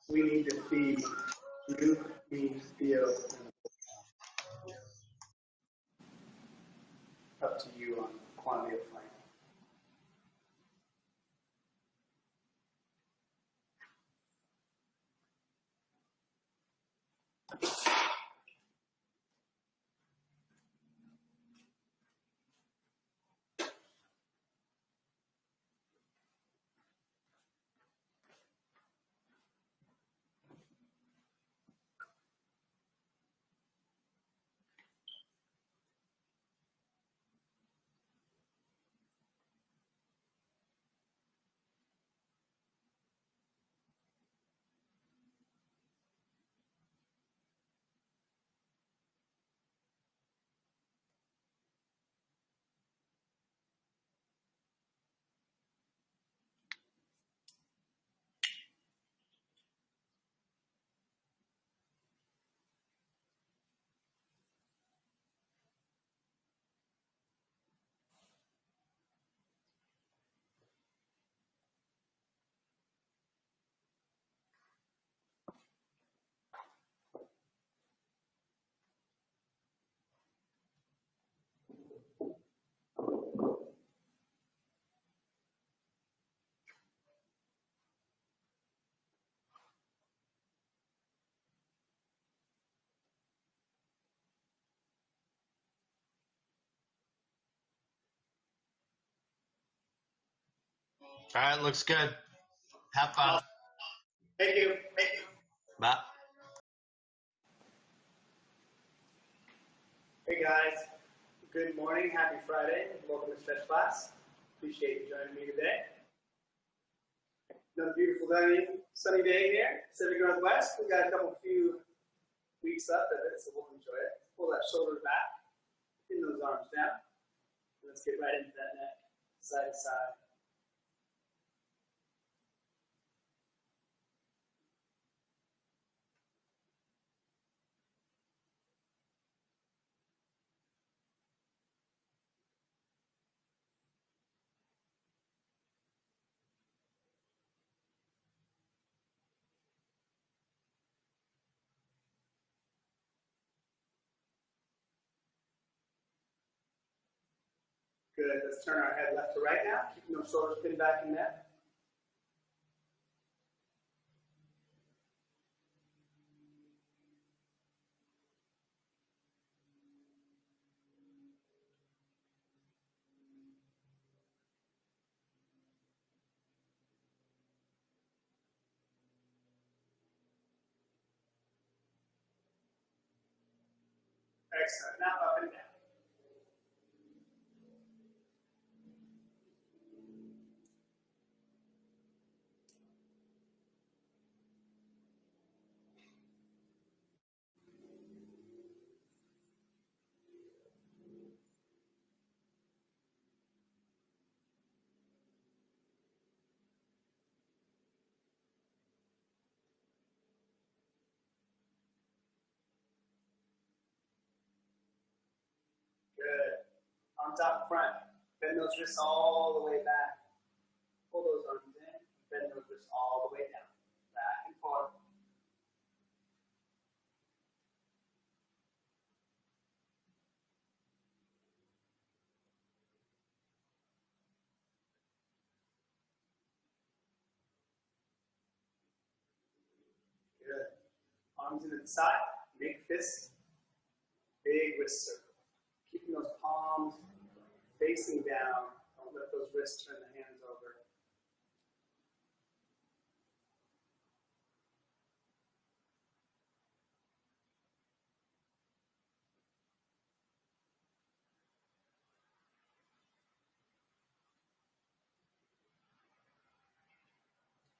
We need to feed you, me, Theo. Up to you on quantity of flame. All right, looks good. Have fun. Thank you. Bye. Hey guys, good morning, happy Friday, welcome to Stretch Class. Appreciate you joining me today. Another beautiful sunny day here, Pacific Northwest. We've got a few weeks left of it, so we'll enjoy it. Pull that shoulder back, pin those arms down. Let's get right into that neck, side to side. Good, let's turn our head left to right now, keeping those shoulders pinned back in neck. Excellent, now up and down. Good. On top front, bend those wrists all the way back. Pull those arms in, bend those wrists all the way down. Back and forth. Good. Arms into the side, make fists, big wrist circle. Keeping those palms facing down. Don't let those wrists turn the hands over.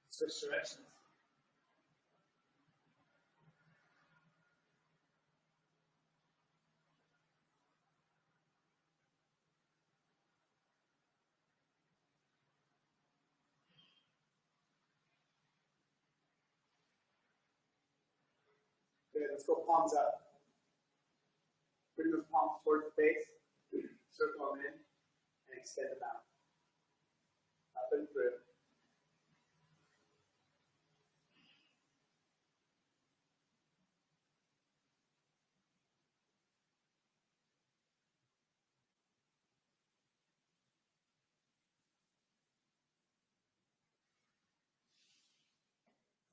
Switch directions. Good, let's go palms up. Bring those palms towards the face, circle them in, and extend them out. Up and through.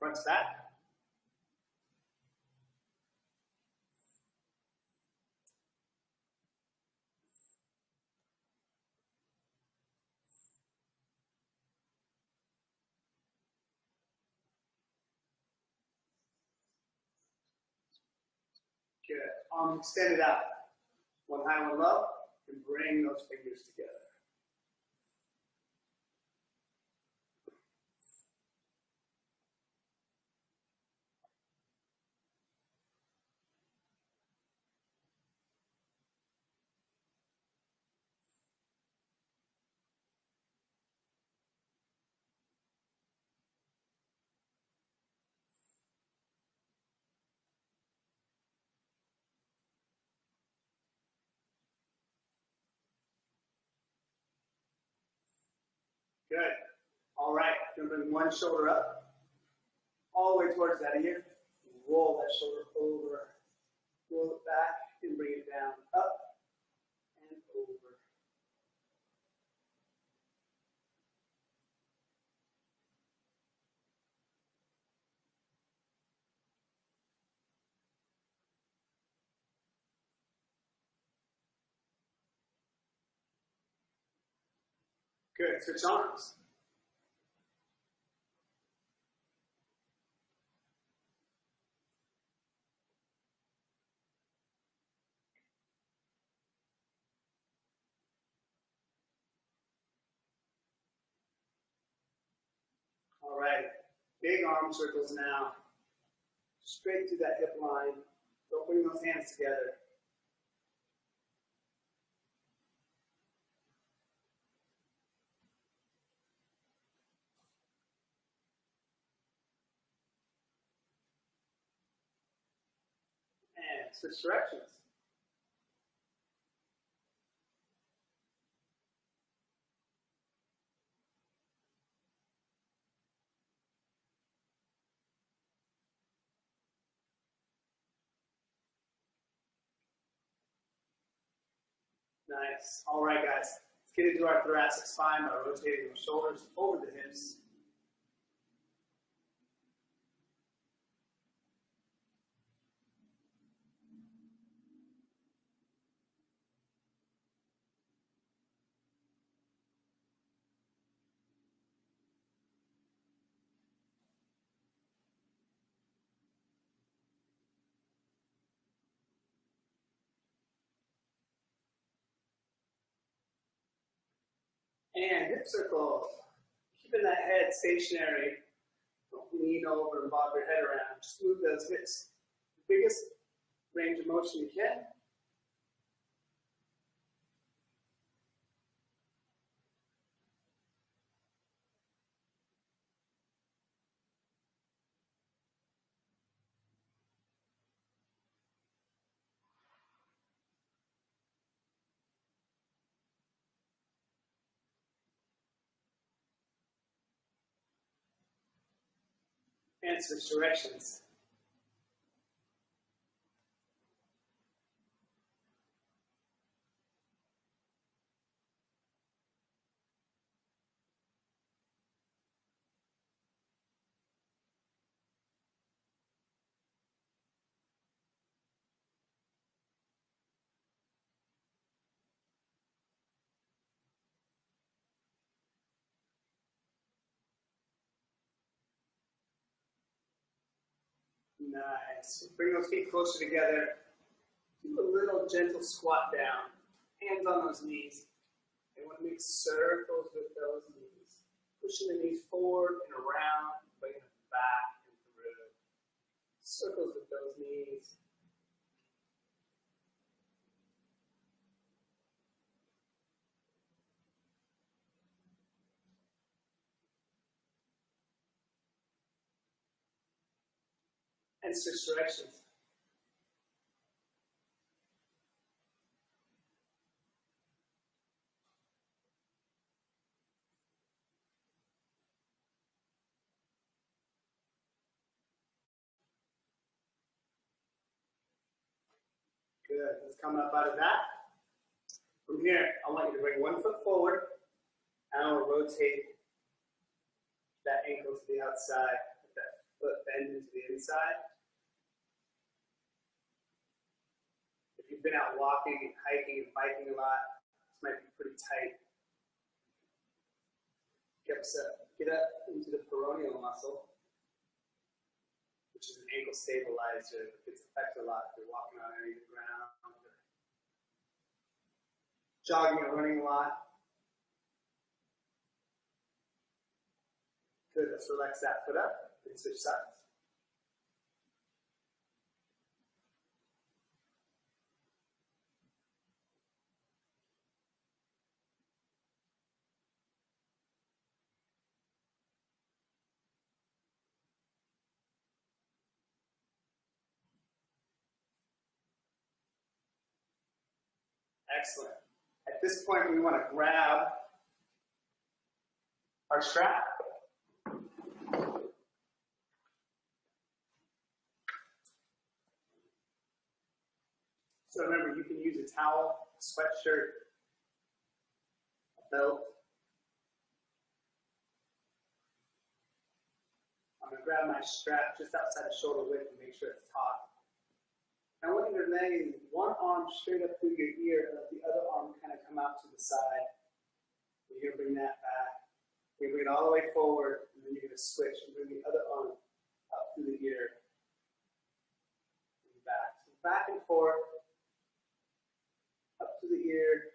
front to back. Good. Arms extended out. One high, one low, and bring those fingers together. Good. All right, going to bring one shoulder up, all the way towards that ear. Roll that shoulder over, roll it back, and bring it down, up and over. Good. Switch arms. All right. Big arm circles now. Straight to that hip line. Don't bring those hands together. And switch directions. Nice. All right, guys. Let's get into our thoracic spine by rotating the shoulders over the hips. And hip circles. Keeping that head stationary. Don't lean over and bob your head around. Just move those hips. The biggest range of motion you can. And switch directions. Nice. Bring those feet closer together. Do a little gentle squat down. Hands on those knees. You want to make circles with those knees. Pushing the knees forward and around, bringing them back and through. Circles with those knees. And switch directions. Good. Let's come up out of that. From here, I want you to bring one foot forward, and I will rotate that ankle to the outside. Let that foot bend into the inside. If you've been out walking, hiking, and biking a lot, this might be pretty tight. Get up into the peroneal muscle, which is an ankle stabilizer. It gets affected a lot if you're walking on any of the ground, or jogging or running a lot. Good, let's relax that foot up and switch sides. Excellent. At this point, we want to grab our strap. So remember, you can use a towel, a sweatshirt, a belt. I'm going to grab my strap just outside the shoulder width and make sure it's taut. I want you to lay one arm straight up through your ear and let the other arm kind of come out to the side. You're going to bring that back. You're going to bring it all the way forward, and then you're going to switch and bring the other arm up through the ear and back. So back and forth, up to the ear,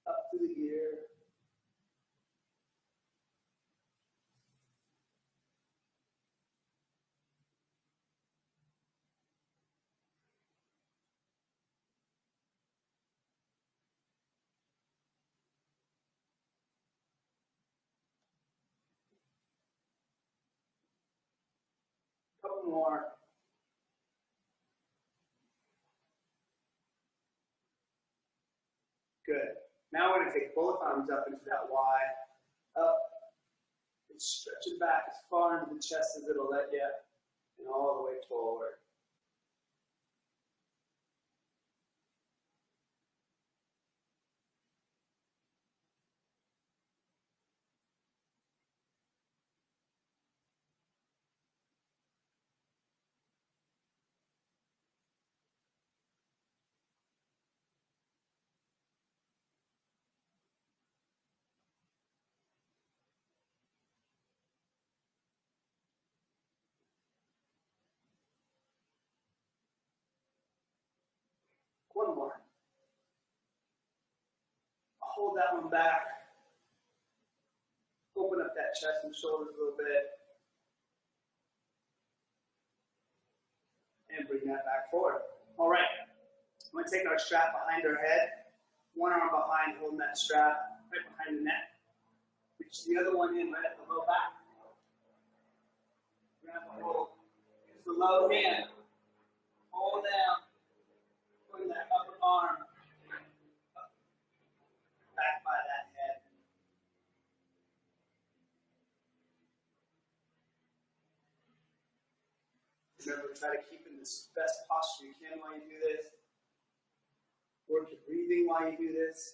up to the ear. Couple more. Good. Now we're going to take both arms up into that Y, up, and stretch it back as far into the chest as it'll let you, and all the way forward. One more. Hold that one back. Open up that chest and shoulders a little bit. And bring that back forward. All right. I'm going to take our strap behind our head. One arm behind, holding that strap right behind the neck. Reach the other one in right at the low back. Grab a hold. Use the low hand. Hold down. Putting that upper arm up, back by that head. Remember, try to keep in the best posture you can while you do this. Work your breathing while you do this.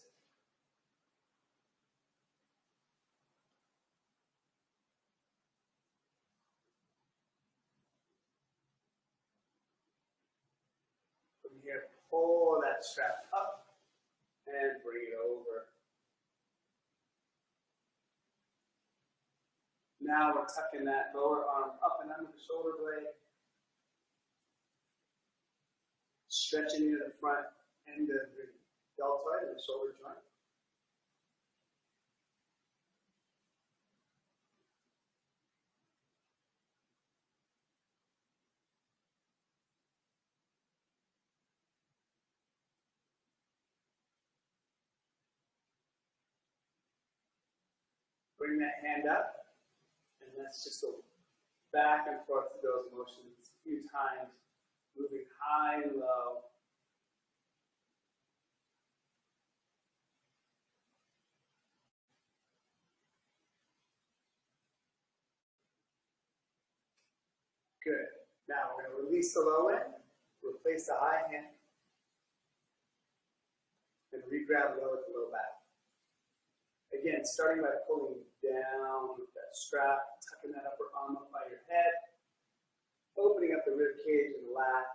From here, pull that strap up and bring it over. Now we're tucking that lower arm up and under the shoulder blade. Stretching into the front end of the deltoid and the shoulder joint. Bring that hand up, and let's just go back and forth through those motions a few times, moving high and low. Good. Now we're going to release the low end, replace the high hand, and re-grab low at the low back. again, starting by pulling down with that strap, tucking that upper arm up by your head, opening up the rib cage and the lat,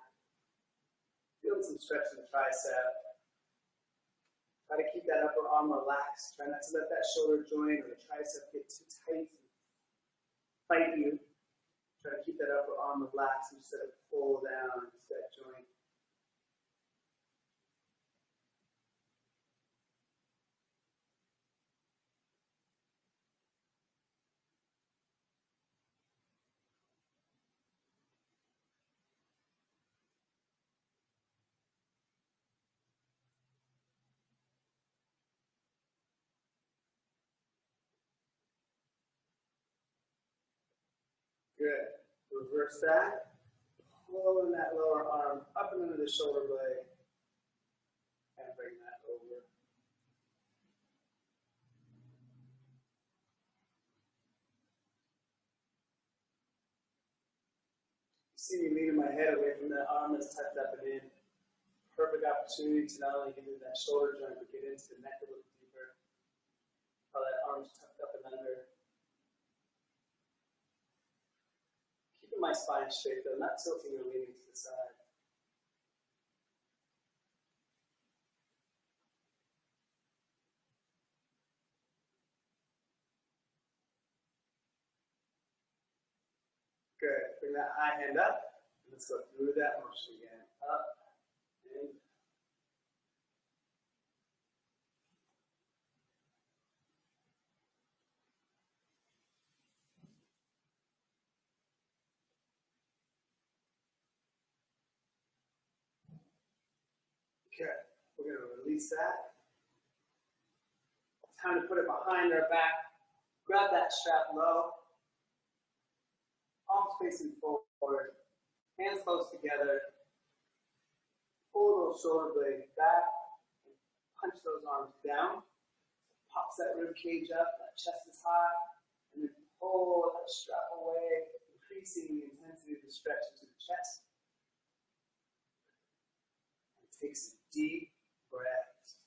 feeling some stretch in the tricep. Try to keep that upper arm relaxed. Try not to let that shoulder joint or the tricep get too tight and fight you. Try to keep that upper arm relaxed instead of pull down into that joint. Good. Reverse that. Pulling that lower arm up and under the shoulder blade. And bring that over. See me leaning my head away from that arm that's tucked up and in. Perfect opportunity to not only get into that shoulder joint, but get into the neck a little deeper. How that arm's tucked up and under. Keeping my spine straight though, not tilting or leaning to the side. Good. Bring that high hand up. Let's go through that motion again. Up and okay. We're going to release that. Time to put it behind our back. Grab that strap low. Palms facing forward. Hands close together. Pull those shoulder blades back. And punch those arms down. Pops that rib cage up. That chest is high. And then pull that strap away, increasing the intensity of the stretch into the chest. And take some deep breaths.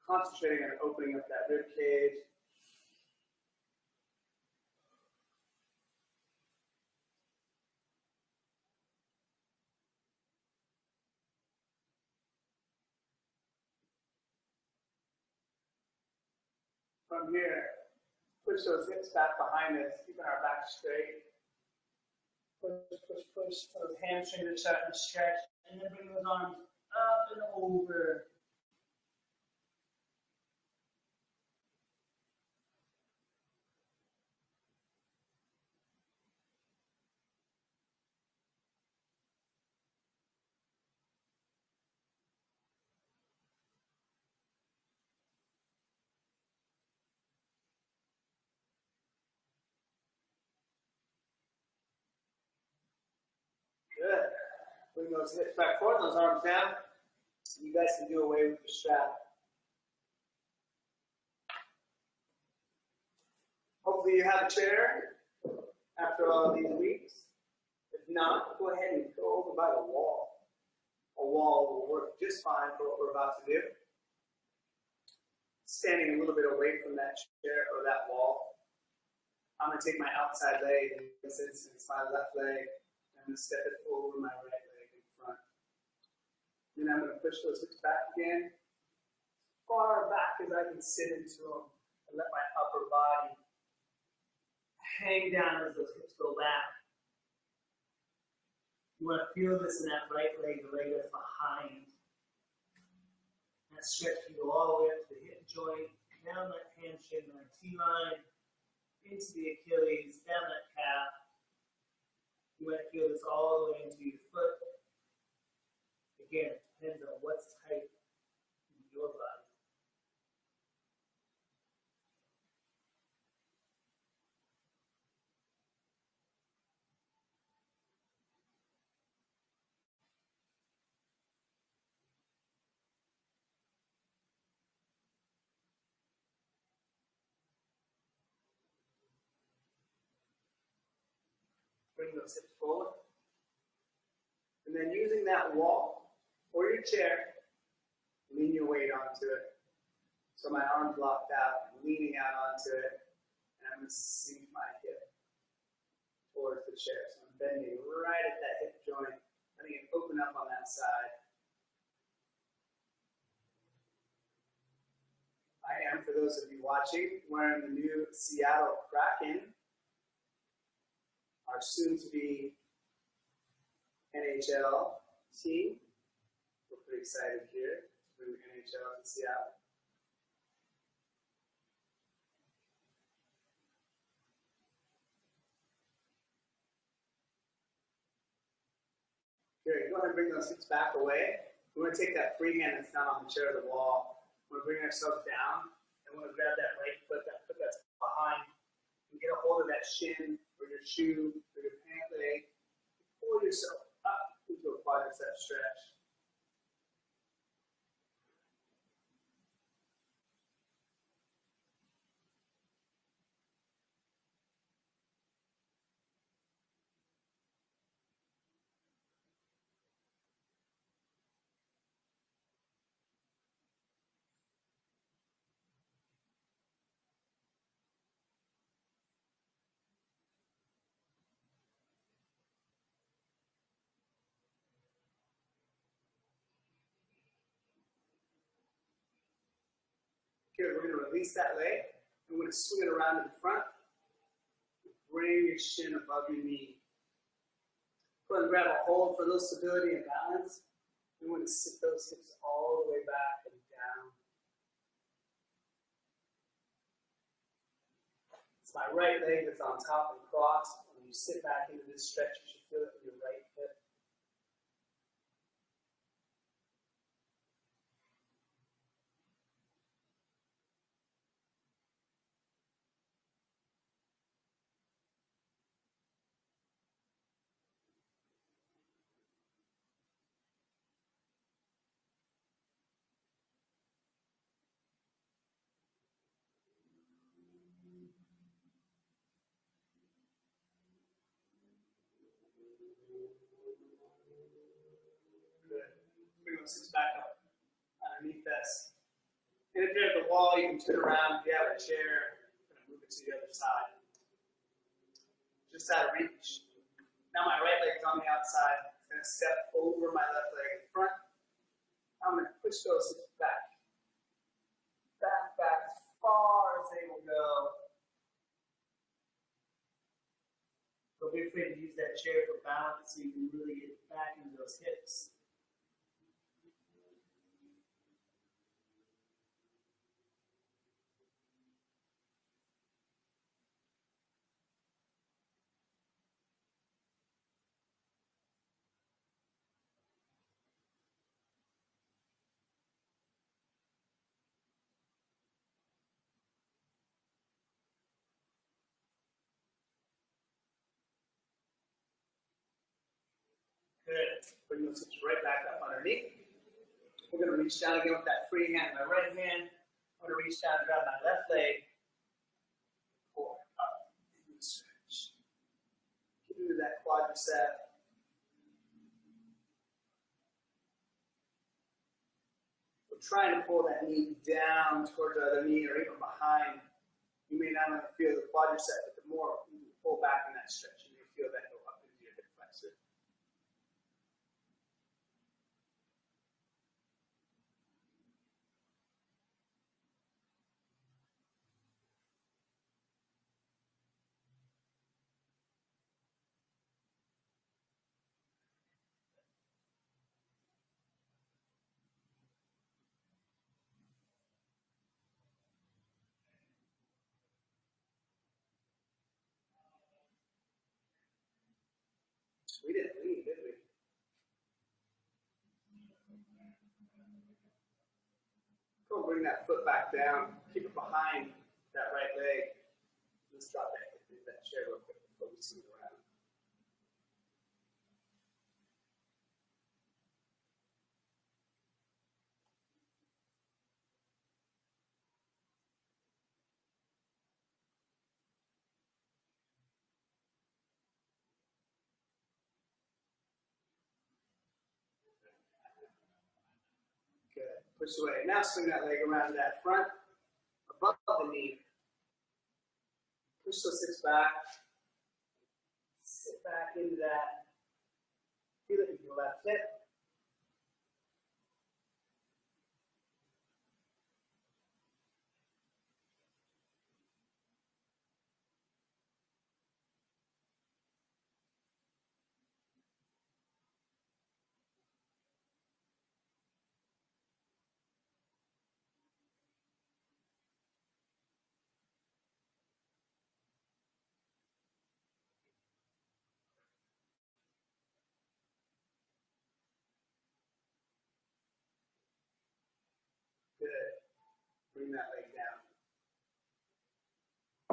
Concentrating on opening up that rib cage. From here, push those hips back behind us, keeping our back straight. Push, push, push. Those hamstrings are starting to stretch. And then bring those arms up and over. Good. Bring those hips back forward, those arms down. You guys can do away with the strap. Hopefully you have a chair after all of these weeks. If not, go ahead and go over by the wall. A wall will work just fine for what we're about to do. Standing a little bit away from that chair or that wall. I'm going to take my outside leg, in this instance, my left leg. I'm going to step it over my right leg in front. Then I'm going to push those hips back again, far back as I can sit into them, and let my upper body hang down as those hips go back. You want to feel this in that right leg, the leg that's behind. That stretch can go all the way up to the hip joint, down that hamstring, that T-line, into the Achilles, down that calf. You want to feel this all the way into your foot. Again, it depends on what's tight in your body. Bring those hips forward. And then using that wall or your chair, Lean your weight onto it. So my arm's locked out, I'm leaning out onto it, and I'm going to sink my hip towards the chair. So I'm bending right at that hip joint, letting it open up on that side. I am, for those of you watching, wearing the new Seattle Kraken, our soon-to-be NHL team. We're pretty excited here to bring the NHL to Seattle. Good. Go ahead and bring those hips back away. We're going to take that free hand that's not on the chair or the wall. We're going to bring ourselves down, and we're going to grab that right foot, that foot that's behind, and get a hold of that shin or your shoe or your pant leg. Pull yourself up into a quadricep stretch. Good. We're going to release that leg. And we're going to swing it around to the front. Bring your shin above your knee. Go ahead and grab a hold for a little stability and balance. We want to sit those hips all the way back and down. It's my right leg that's on top and crossed. When you sit back into this stretch, you should feel it in your right hip. Good. Bring those hips back up underneath this. And if you're at the wall, you can turn around. If you have a chair, I'm going to move it to the other side. Just out of reach. Now my right leg is on the outside. I'm going to step over my left leg in front. I'm going to push those hips back. Back as far as they will go. Don't be afraid to use that chair for balance so you can really get back into those hips. Good. Bring those hips right back up underneath. We're going to reach down again with that free hand. My right hand, I'm going to reach down and grab my left leg. Pull up. Stretch. Get into that quadricep. We're trying to pull that knee down towards the other knee or even behind. You may not only feel the quadricep, but the more you pull back in that stretch, you may feel that go up into your hip flexor. We didn't leave, did we? Go bring that foot back down. Keep it behind that right leg. Let's drop that hip into that chair real quick before we swing around. Good. Push away. Now swing that leg around to that front, above the knee. Push those hips back. Sit back into that. Feel it in your left hip. Good. Bring that leg down.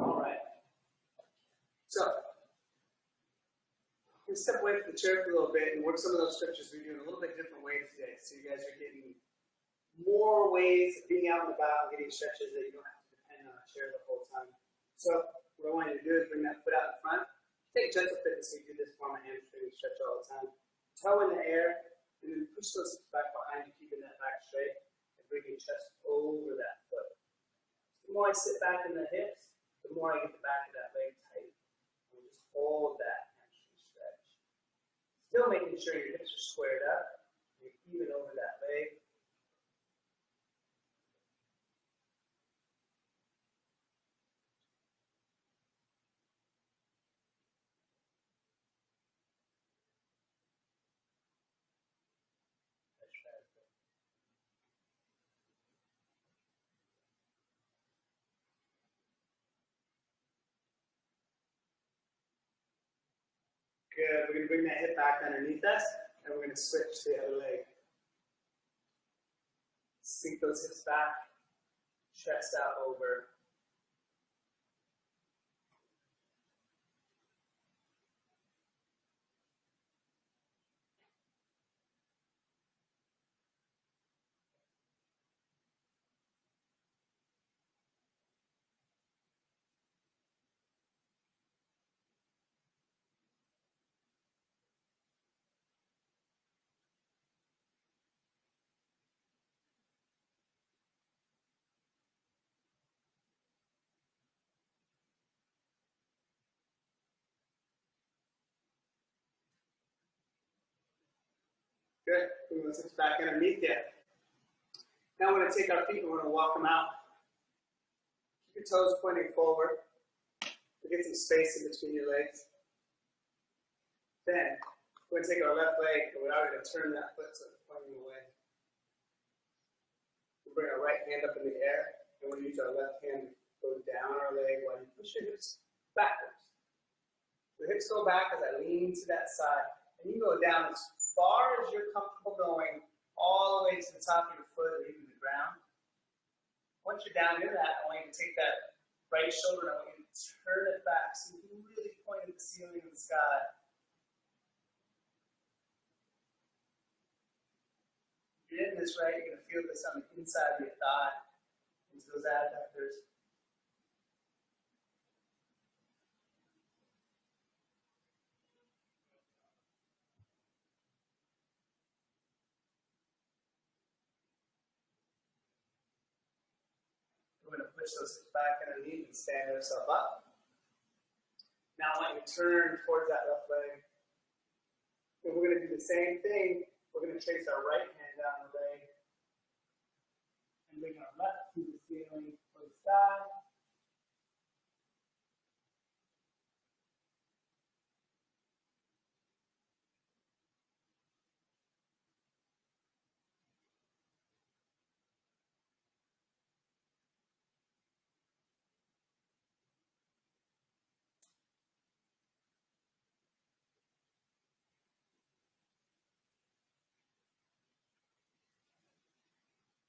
All right. So, we're going to step away from the chair for a little bit and work some of those stretches we do in a little bit different ways today. So you guys are getting more ways of being out and about and getting stretches that you don't have to depend on a chair the whole time. So what I want you to do is bring that foot out in front. Take gentle fitness, we do this for my hamstring stretch all the time. Toe in the air, and then push those hips back behind you, keeping that back straight, and bring your chest over that foot. The more I sit back in the hips, the more I get the back of that leg tight. And we just hold that hamstring stretch. Still making sure your hips are squared up, you're even over that leg. Good. We're going to bring that hip back underneath us, and we're going to switch to the other leg. Sink those hips back, chest out over. Good. Bring those hips back underneath you. Now we're going to take our feet and we're going to walk them out. Keep your toes pointing forward. Get some space in between your legs. Then we're going to take our left leg and we're going to turn that foot so it's pointing away. We'll bring our right hand up in the air and we'll use our left hand to go down our leg while you push your hips backwards. The hips go back as I lean to that side. And you go down as far as you're comfortable going, all the way to the top of your foot or even the ground. Once you're down near that, I want you to take that right shoulder and I want you to turn it back so you can really point at the ceiling of the sky. If you're in this right, you're going to feel this on the inside of your thigh, into those adductors. We're going to push those hips back underneath and stand yourself up. Now I want you to turn towards that left leg. And we're going to do the same thing. We're going to trace our right hand down the leg. And bring our left to the ceiling or the sky.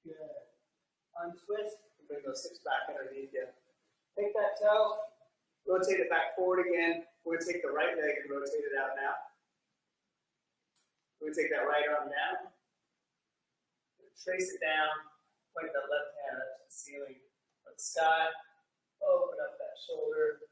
Good. Untwist and bring those hips back underneath you. Take that toe, rotate it back forward again. We're going to take the right leg and rotate it out now. We're going to take that right arm down. Trace it down. Point that left hand up to the ceiling or the sky. Open up that shoulder.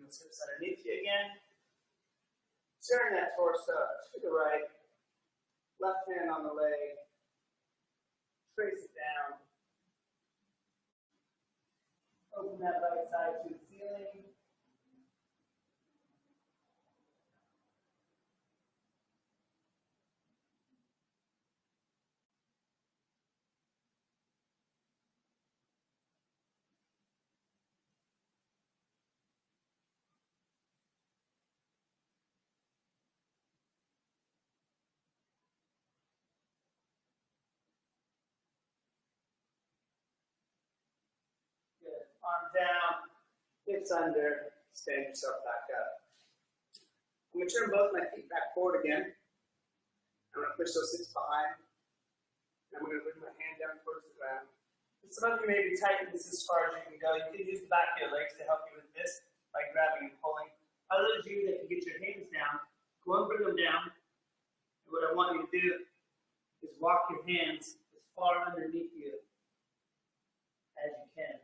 those hips underneath you again. Turn that torso to the right. Left hand on the leg. Trace it down. Open that right side to the ceiling. Good. Arms down, hips under, stand yourself back up. I'm going to turn both my feet back forward again. I'm going to push those hips behind. And I'm going to bring my hand down towards the ground. And some of you may be tight, this is as far as you can go. You can use the back of your legs to help you with this by grabbing and pulling. Others of you that can get your hands down, go and bring them down. And what I want you to do is walk your hands as far underneath you as you can.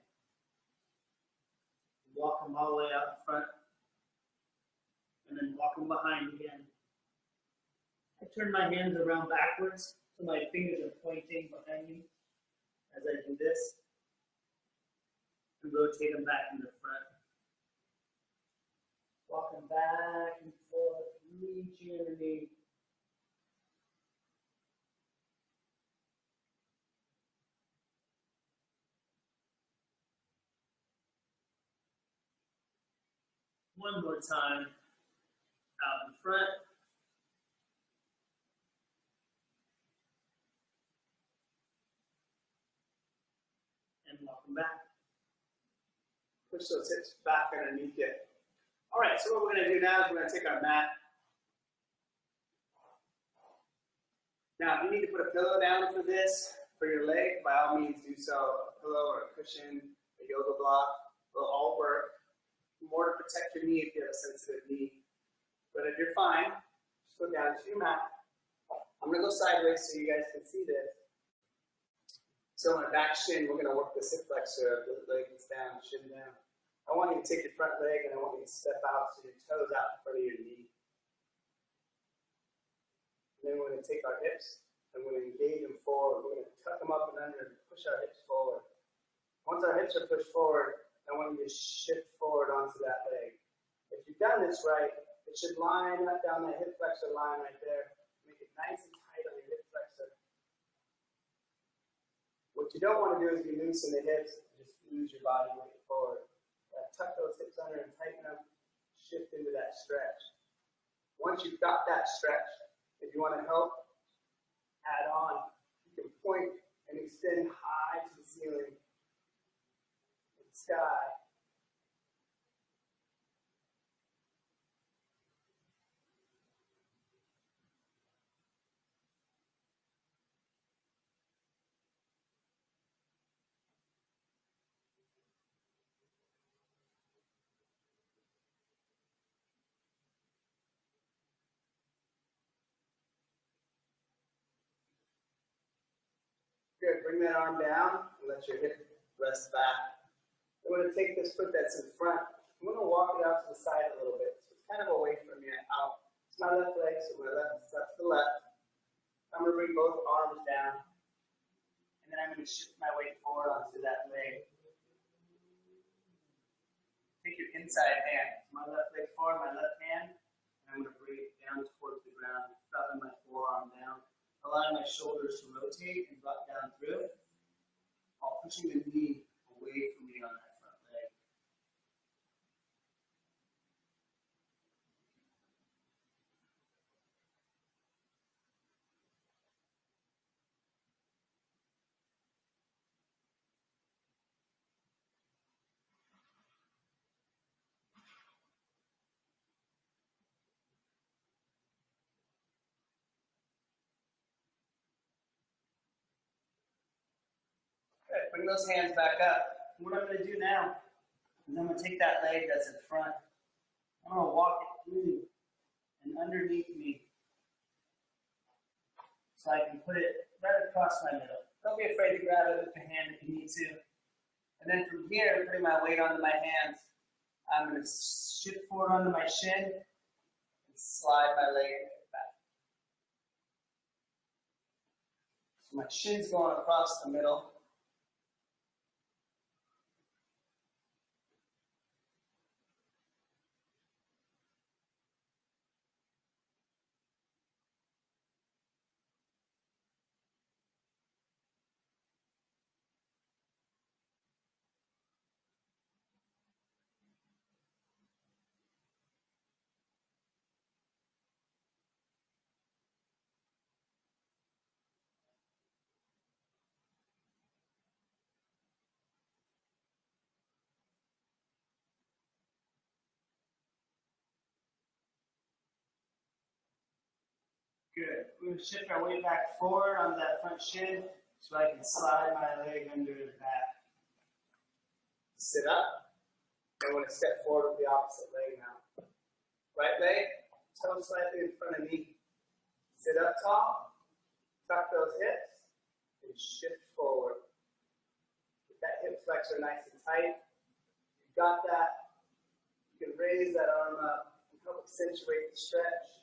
Walk them all the way out front, and then walk them behind again. I turn my hands around backwards, so my fingers are pointing behind me as I do this, and rotate them back in the front. Walk them back and forth, reaching underneath. One more time, out in front. And walk them back. Push those hips back underneath you. All right, so what we're going to do now is we're going to take our mat. Now, if you need to put a pillow down for this, for your leg, by all means do so. A pillow or a cushion, a yoga block, will all work. More to protect your knee if you have a sensitive knee. But if you're fine, just go down to your mat. I'm going to go sideways so you guys can see this. So on a back shin, we're going to work this hip flexor, the leg is down, shin down. I want you to take your front leg and I want you to step out so your toes out in front of your knee. And then we're going to take our hips and we're going to engage them forward. We're going to tuck them up and under and push our hips forward. Once our hips are pushed forward, I want you to shift forward onto that leg. If you've done this right, it should line up down that hip flexor line right there. Make it nice and tight on your hip flexor. What you don't want to do is be loose in the hips, just lose your body weight forward. Tuck those hips under and tighten them, shift into that stretch. Once you've got that stretch, if you want to help add on, you can point and extend high to the ceiling. Sky. Good, bring that arm down and let your hip rest back. I'm going to take this foot that's in front. I'm going to walk it out to the side a little bit. So it's kind of away from you, out. It's my left leg, so my left steps to the left. I'm going to bring both arms down. And then I'm going to shift my weight forward onto that leg. Take your inside hand. My left leg forward, my left hand. And I'm going to bring it down towards the ground, dropping my forearm down. Allowing my shoulders to rotate and drop down through, while pushing the knee away from me on that front leg. Good. Bring those hands back up. And what I'm going to do now is I'm going to take that leg that's in front. I'm going to walk it through and underneath me so I can put it right across my middle. Don't be afraid to grab it with your hand if you need to. And then from here, putting my weight onto my hands, I'm going to shift forward onto my shin and slide my leg back. So my shin's going across the middle. Good. We're going to shift our weight back forward onto that front shin so I can slide my leg under the back. Sit up. I want to step forward with the opposite leg now. Right leg, toe slightly in front of knee. Sit up tall, tuck those hips, and shift forward. Get that hip flexor nice and tight. You got that. You can raise that arm up and help accentuate the stretch.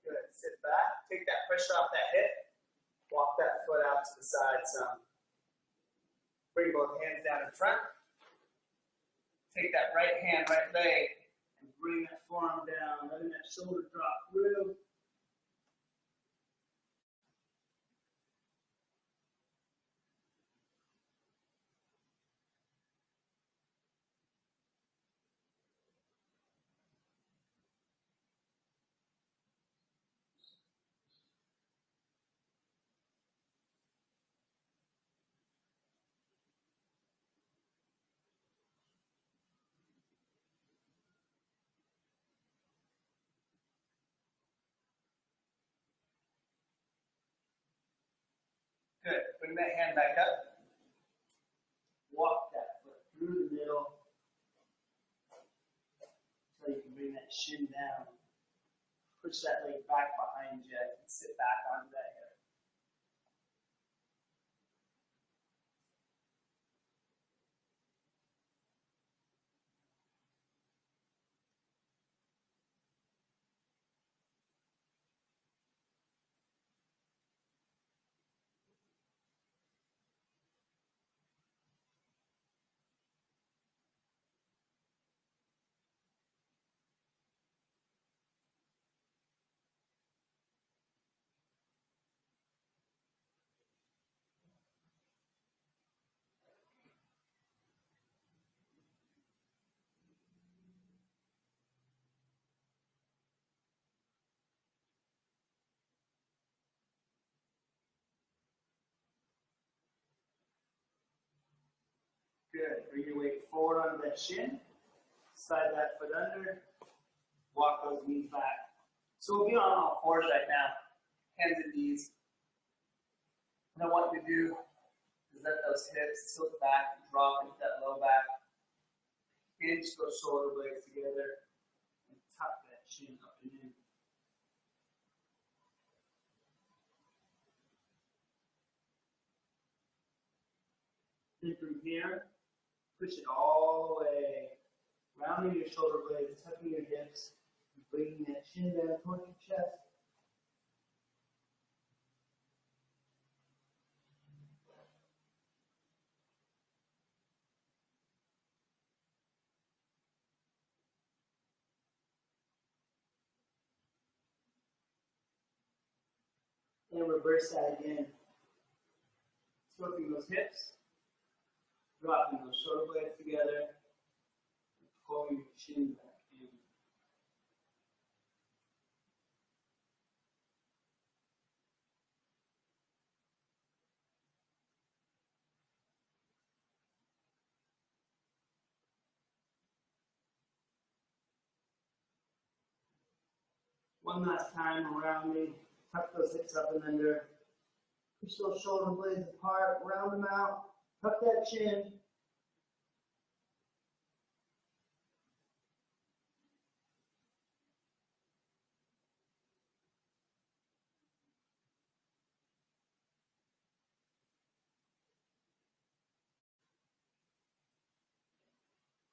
Good. Sit back. Take that pressure off that hip. Walk that foot out to the side some. Bring both hands down in front. Take that right hand, right leg, and bring that forearm down, letting that shoulder drop through. Good. Bring that hand back up. Walk that foot through the middle until you can bring that shin down. Push that leg back behind you and sit back onto that hip. Good. Bring your weight forward onto that shin. Slide that foot under. Walk those knees back. So we'll be on all fours right now. Hands and knees. What I want you to do is let those hips tilt back and drop into that low back. Hinge those shoulder blades together and tuck that chin up and in. Then from here, push it all the way, rounding your shoulder blades, tucking your hips, and bringing that chin down towards your chest. And reverse that again. Tilting those hips, dropping those shoulder blades together, and pulling your chin back in. One last time around me. Tuck those hips up and under. Push those shoulder blades apart. Round them out. Tuck that chin.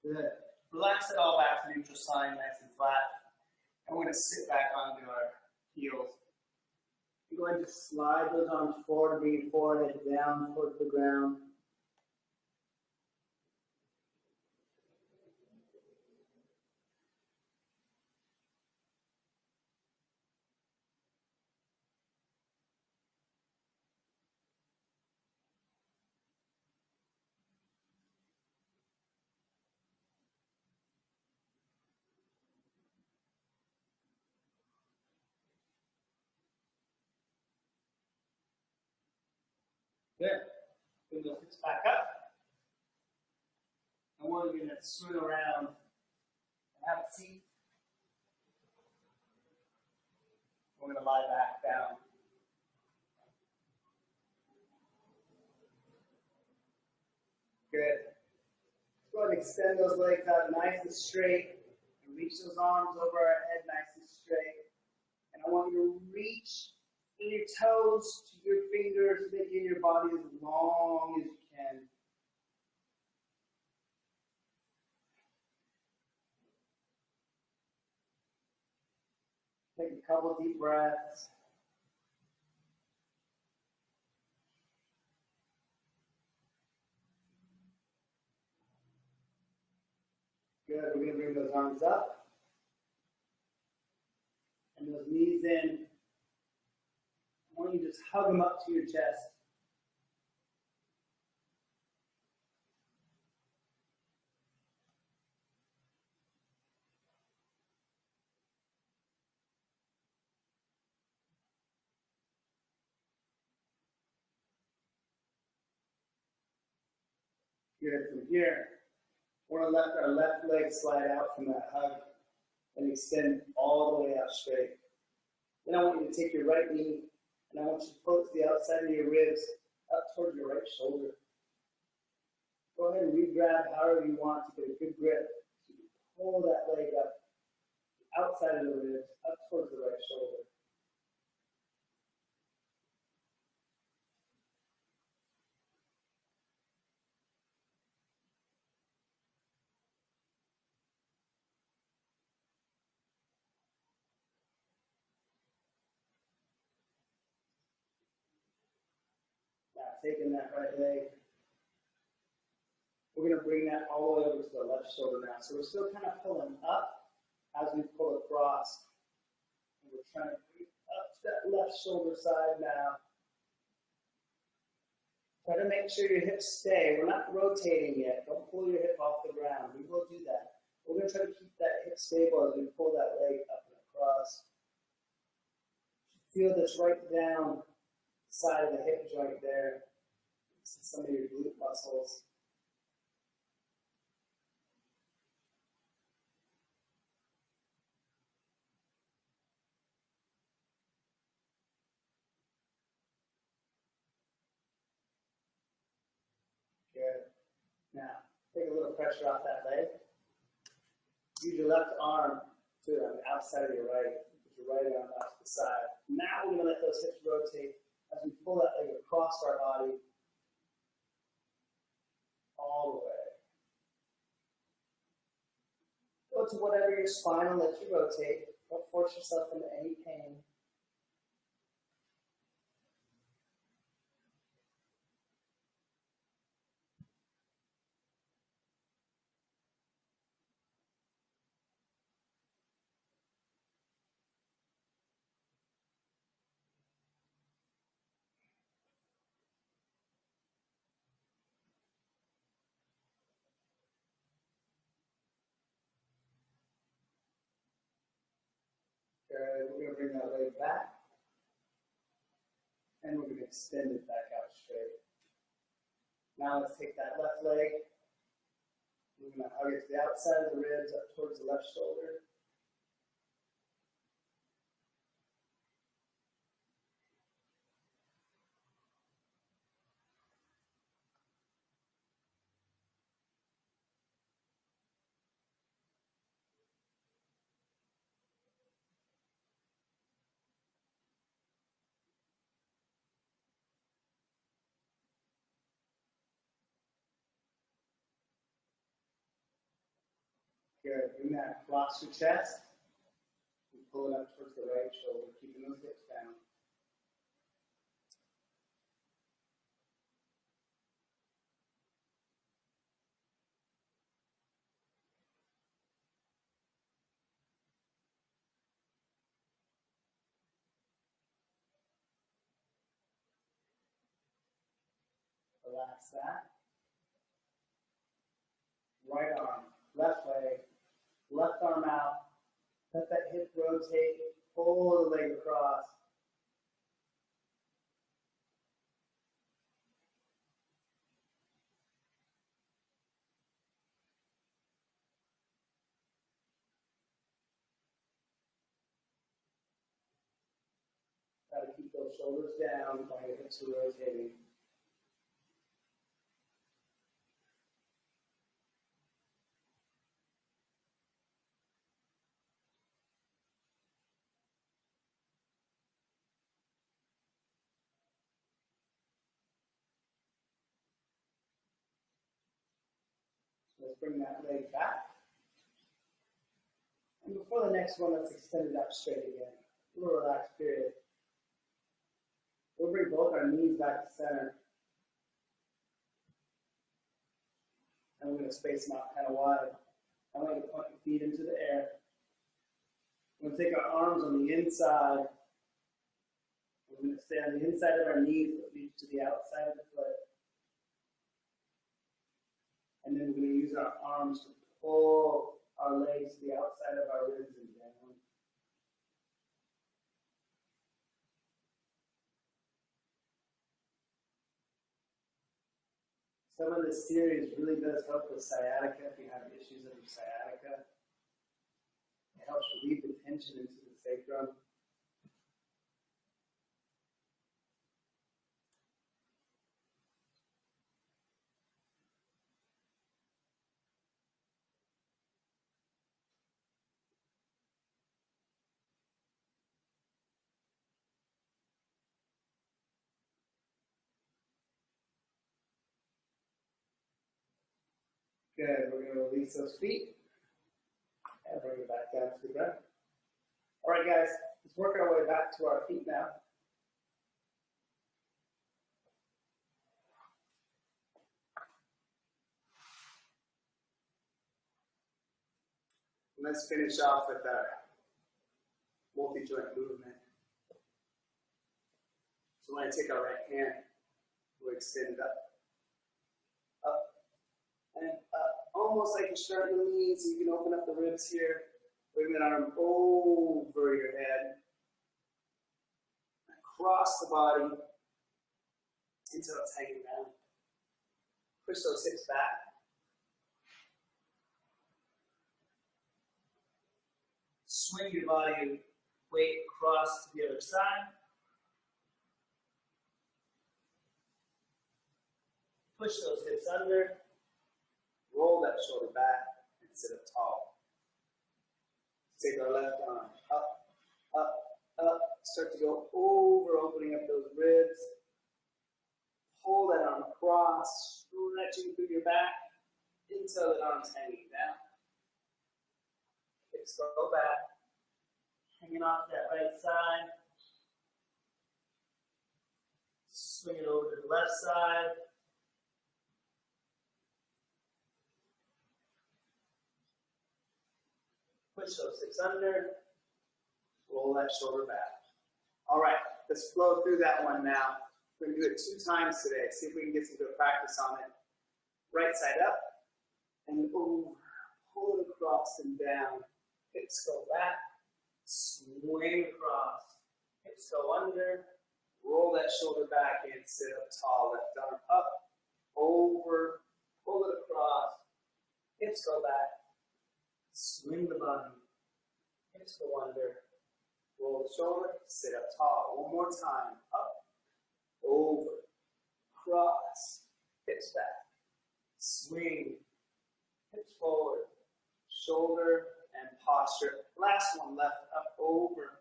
Good. Relax it all back to neutral spine, nice and flat. And we're going to sit back onto our heels. You're going to slide those arms forward, bring your forehead down towards the ground. Good. Bring those hips back up. And we're going to swing around and have a seat. We're going to lie back down. Good. Go ahead and extend those legs out nice and straight. And reach those arms over our head nice and straight. And I want you to reach in your toes to your fingers, making your body as long as you can. Take a couple deep breaths. Good. We're going to bring those arms up. And those knees in. I want you to just hug them up to your chest. Good. From here, we're going to let our left leg slide out from that hug and extend all the way out straight. Then I want you to take your right knee and I want you to pull it to the outside of your ribs up towards your right shoulder. Go ahead and re-grab however you want to get a good grip. So you pull that leg up, outside of the ribs, up towards the right shoulder. Now taking that right leg, we're going to bring that all the way over to the left shoulder now. So we're still kind of pulling up as we pull across. And we're trying to bring up to that left shoulder side now. Try to make sure your hips stay. We're not rotating yet. Don't pull your hip off the ground. We will do that. We're going to try to keep that hip stable as we pull that leg up and across. Feel this right down the side of the hip joint there. Some of your glute muscles. Good. Now, take a little pressure off that leg. Use your left arm to on the outside of your right. Put your right arm out to the side. Now we're going to let those hips rotate as we pull that leg across our body all the way. Go to whatever your spine will let you rotate. Don't force yourself into any pain. Good. We're going to bring that leg back. And we're going to extend it back out straight. Now let's take that left leg. We're going to hug it to the outside of the ribs, up towards the left shoulder. Good. Bring that across your chest. And pull it up towards the right shoulder, keeping those hips down. Relax that. Right arm, left leg, left arm out. Let that hip rotate. Pull the leg across. Try to keep those shoulders down while your hips are rotating. Let's bring that leg back. And before the next one, let's extend it up straight again. A little relaxed period. We'll bring both our knees back to center. And we're going to space them out kind of wide. I want you to point your feet into the air. We're going to take our arms on the inside. We're going to stay on the inside of our knees, but reach to the outside of the foot. And then we're going to use our arms to pull our legs to the outside of our ribs and down. Some of this series really does help with sciatica if you have issues of your sciatica. It helps relieve the tension into the sacrum. Good. We're going to release those feet and bring it back down to the ground. All right, guys, let's work our way back to our feet now. And let's finish off with our multi-joint movement. So we're going to take our right hand, we'll extend it up, and up. Almost like you're starting the knees, so you can open up the ribs here. Bring that arm over your head, across the body until it's hanging down. Push those hips back. Swing your body weight across to the other side. Push those hips under. Roll that shoulder back and sit up tall. Take our left arm up, up, up. Start to go over, opening up those ribs. Pull that arm across, stretching through your back until the arm's hanging down. Hips go back, hanging off that right side. Swing it over to the left side. Push those hips under, roll that shoulder back. All right, let's flow through that one now. We're going to do it 2 times today. See if we can get some good practice on it. Right side up and over. Pull it across and down. Hips go back, swing across. Hips go under, roll that shoulder back and sit up tall. Left arm up, over, pull it across. Hips go back. Swing the body, hips go under, roll the shoulder, sit up tall. One more time, up, over, cross, hips back, swing, hips forward, shoulder and posture. Last one, left, up, over,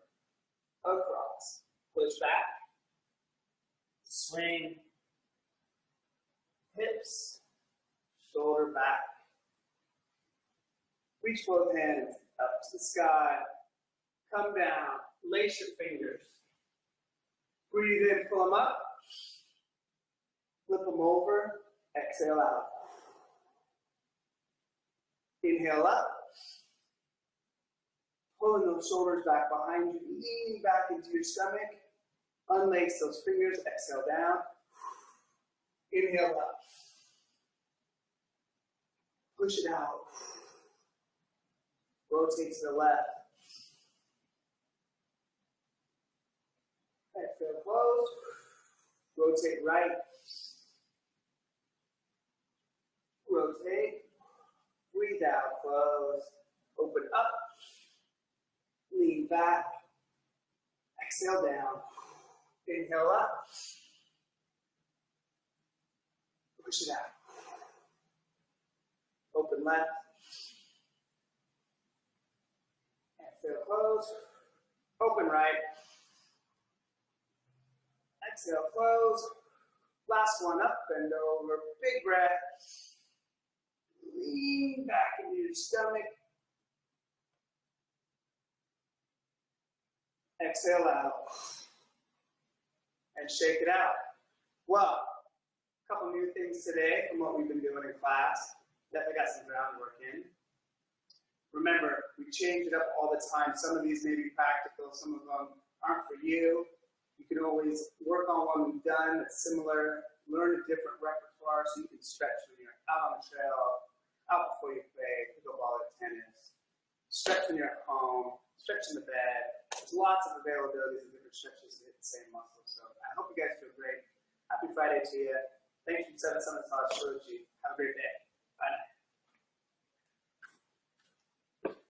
across, push back, swing, hips, shoulder back. Reach both hands up to the sky. Come down. Lace your fingers. Breathe in, pull them up. Flip them over. Exhale out. Inhale up. Pulling those shoulders back behind you. Lean back into your stomach. Unlace those fingers. Exhale down. Inhale up. Push it out. Rotate to the left. Exhale, close. Rotate right. Rotate. Breathe out, close. Open up. Lean back. Exhale down. Inhale up. Push it out. Open left. Exhale, close. Open right. Exhale, close. Last one up, bend over. Big breath. Lean back into your stomach. Exhale out. And shake it out. Well, a couple new things today from what we've been doing in class. Definitely got some groundwork in. Remember, we change it up all the time. Some of these may be practical, some of them aren't for you. You can always work on one we've done that's similar, learn a different repertoire so you can stretch when you're out on the trail, out before you play pickleball or tennis, stretch when you're at home, stretch in the bed. There's lots of availabilities of different stretches to hit the same muscle. So I hope you guys feel great. Happy Friday to you. Thank you for 7 Summit Todd Trilogy. Have a great day.